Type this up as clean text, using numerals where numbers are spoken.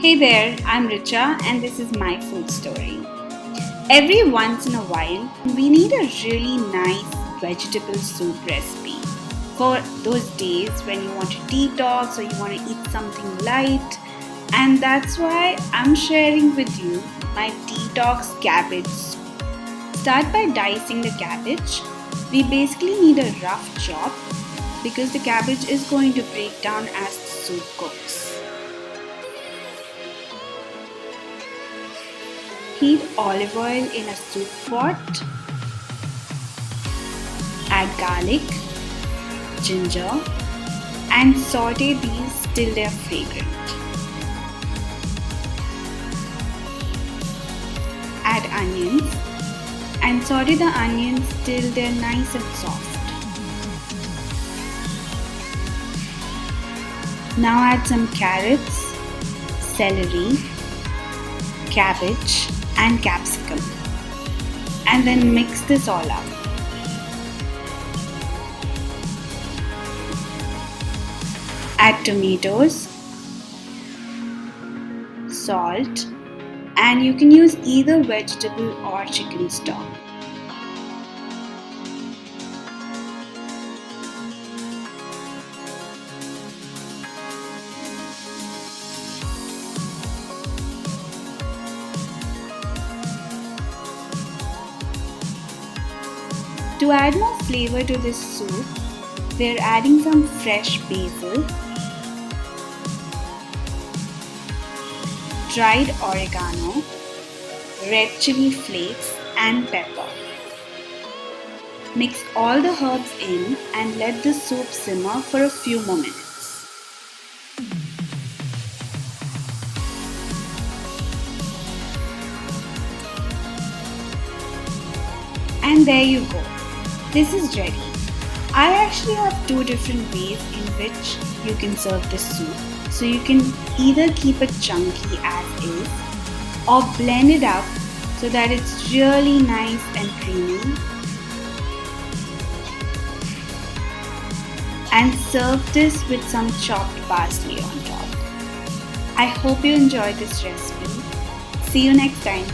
Hey there, I'm Richa and this is my food story. Every once in a while, we need a really nice vegetable soup recipe for those days when you want to detox or you want to eat something light. And that's why I'm sharing with you my detox cabbage soup. Start by dicing the cabbage. We basically need a rough chop because the cabbage is going to break down as the soup cooks. Heat olive oil in a soup pot. Add garlic, ginger, and saute these till they are fragrant. Add onions and saute the onions till they are nice and soft. Now add some carrots, celery, cabbage, and capsicum, and then mix this all up. Add tomatoes, salt, and you can use either vegetable or chicken stock. To add more flavor to this soup, we are adding some fresh basil, dried oregano, red chili flakes, and pepper. Mix all the herbs in and let the soup simmer for a few more minutes. And there you go. This is ready. I actually have two different ways in which you can serve this soup. So you can either keep it chunky as is or blend it up so that it's really nice and creamy and serve this with some chopped parsley on top. I hope you enjoyed this recipe. See you next time.